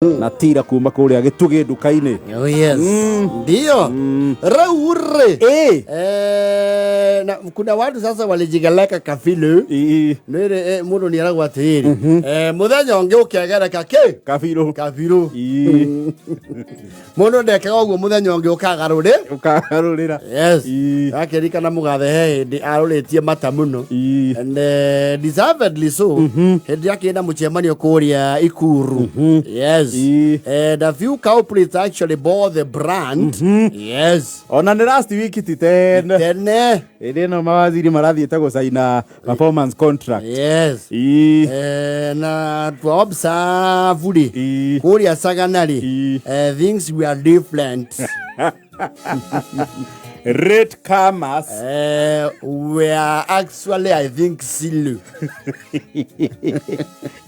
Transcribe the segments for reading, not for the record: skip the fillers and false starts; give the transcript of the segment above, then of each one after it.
na tira kuma kuria gitugi nduka-ini. Oh yes. Ndio. Raure. Na kuna watu sasa walijigaleka kafilo. Nere mundu ni aragwa tiri. Muthenya onge ukiagera kake Kafiro. Mundu ndekaga uguo muthenya onge ukagarurira. Yes. Akerika na mugathe he ndi aruritie mata muno. And deservedly so. Hindi akina mucemanio kuria Ikuru. Yes. And a few culprits actually bore the brand. Yes. Ona ni last week titene. No mawaziri marathiete gucaina performance contract. Yes. Na tuobserve kuria Sagana things were different. Red camas were actually, I think, silly.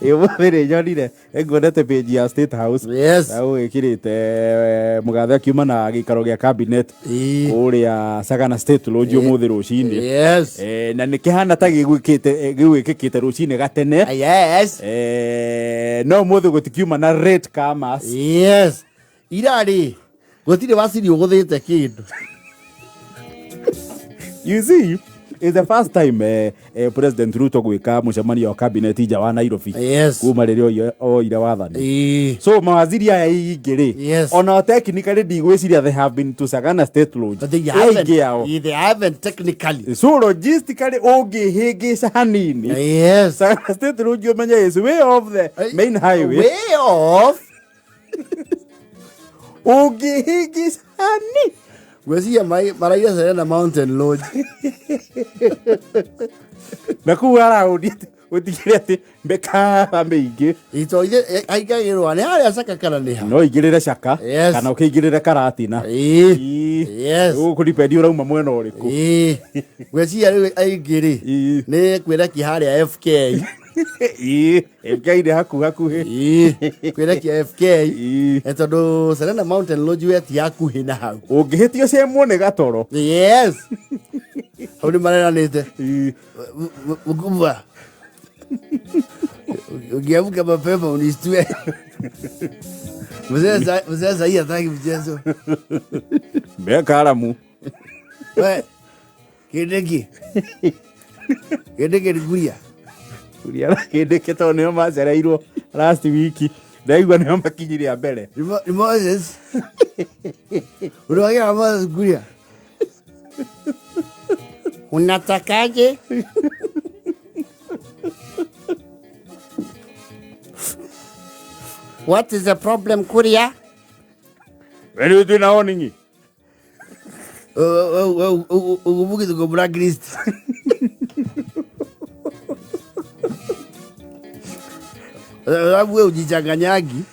Ewo vere nyonire ngwendete page ya State House. Yes. Au ikirite mugathe akiuma na gikaro gia cabinet uria Sagana State Lodge umuthi rucini. Yes. Na nikihana ta gigwikikite rucini gatene. Yes. No umuthi gutikiuma na red camas. Yes. Irari gutire wasiri uguthite kindu. You see, it's the first time President Ruto gwika mucemanio wa cabinet ija wa Nairobi. Yes. Kuma ririo ira wathani. So mawaziri aya igiri. Yes. Ona technically digwiciria they have been to Sagana State Lodge. But they haven't technically. So logistically hingica hanini. Yes. Sagana State Lodge umenya is way off the main highway. Way off. Hingica hanini. Wesia maraia Serena Mountain Lodge. Na kuara udite utigire ati mbeka mingi itoije aigagirwa ni haria Saka kana ni ha no igirire Saka kana ukigirire Karatina. Yes. Ukuripendi urauma mwena uriku. Wesia riu aigiri ni kwira ki haria FK. FK ni hakuhi kwira ki FK etondu Serena Mountain Lodge weti hakuhi na hau ungihitio cemwo ni gatoro. Yes. Hau ni mareranite mugumba ugiamuka mapema unistue. Mzee sahi hataki mchezo. Bekaramu. Kindiki Kuria. Kindiki to nio macereirwo last week. Ndaigua nio makinyiria mbere. Ni Moses. Unaongea Moses Kuria. Unatakaje? What is the problem, Kuria? When you do now ningi. Ugubuki to go blacklist. Wewe ujichanganyagi.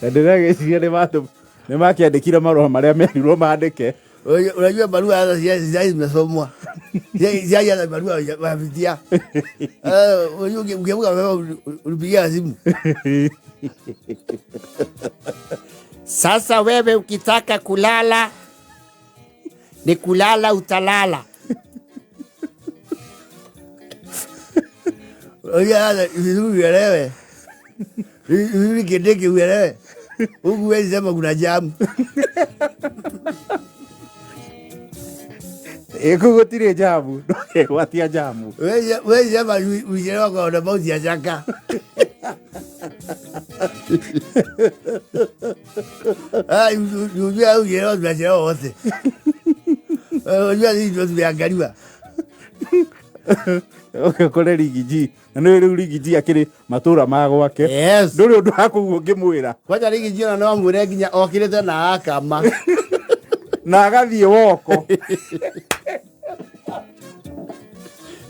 Ndirageciria ni watu ni makiandikira marua maria merirwo mandike. Unajua barua hata zimesomwa. Zia barua wapitia. Ungemuka wewe ulipigia simu. Sasa wewe ukitaka kulala ni kulala utalala. Oya uelewe. Hivi Kindiki uelewe. Huku wewe sema kuna jamu. Gutire jamu ndugegwatia jamu. Wewe sema uelewa kwa about ya Saka. Unajua uelewa tunachelewa wote. Unajua hii ndio tumeangaliwa. Kore rigiji na no rigiji akiri matura magwake. Yes. Nduri undu hakuguo ngimwira kwaja rigiji na no amwire nginya okirite na akama na agathie woko.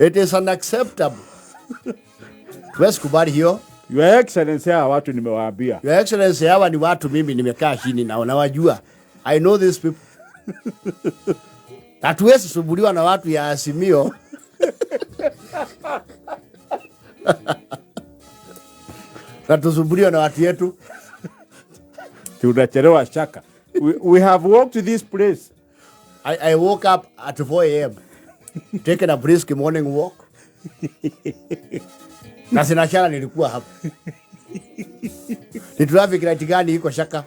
It is unacceptable. Tuwezi kubali hiyo. Your Excellency, hawa watu nimewaambia. Your Excellency, hawa ni watu mimi nimekaa chini na nawajua. I know these people. Hatuwezi subuliwa na watu ya Azimio. Hatusubuliwa na watu yetu. Tunachelewa Shaka. We have walked to this place. I woke up at 4 a.m. taking a brisk morning walk. Na sina shaka nilikuwa hapo. Ni traffic light gani iko shaka?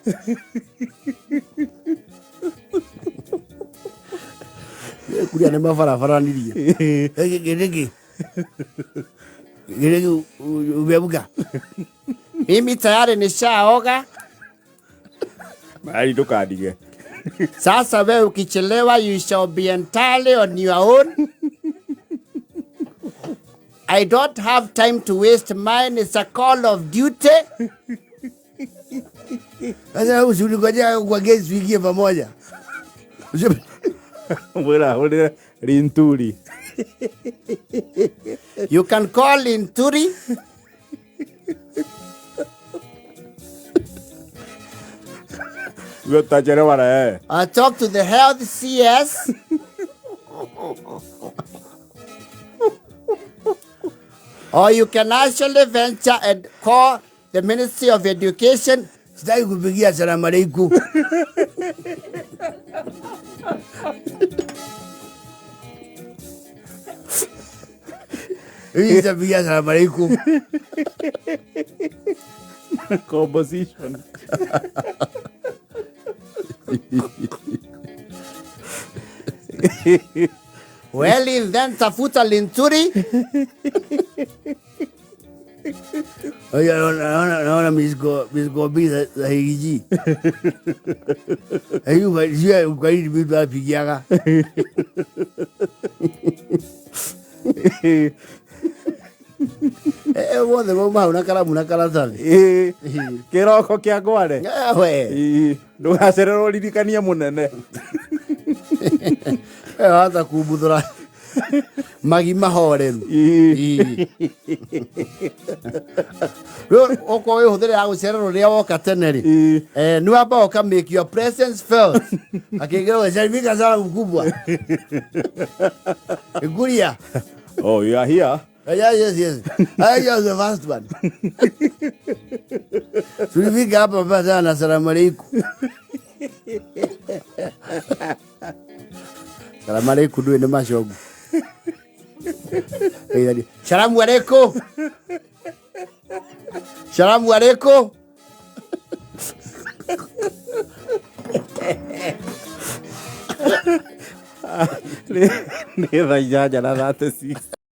Kuria ni mafarafara nilie. Gidigi. Gidigi umebuka. Mimi tayari nishaoga. Mahali tukadige. Sasa wewe ukichelewa, you shall be entirely on your own. I don't have time to waste mine. It's a call of duty. Sasa usingoje kwa gesi wikie pamoja. Wala Linturi. You can call Linturi. I talk to the health CS. Or you can actually venture and call the Ministry of Education. Sitaki kupigia salamu aleikum. Hii sitapigia salamu aleikum. Composition. Well, then tafuta Linturi. Naona misko bisa za hiji. Ayu wajia ukaidi bitu apigiaga. Wothe mama unakala thali. Kiroko kia ngware. We. Ndugacererwo ririkania munene. Hata kubuthura magi mahoreru. Oko we huthere ya gucererwo ria woka teneri. Ni wamba oka make your presence felt. Akigero servika sana mkubwa. Kuria. Oh, you are here. Yes. I was the first one. Tulifika hapa basa na salamu aleikum. Salamu aleikum duwe ni mashogu. Salamu aleikum. Salamu aleikum. Ni rajaja na 36.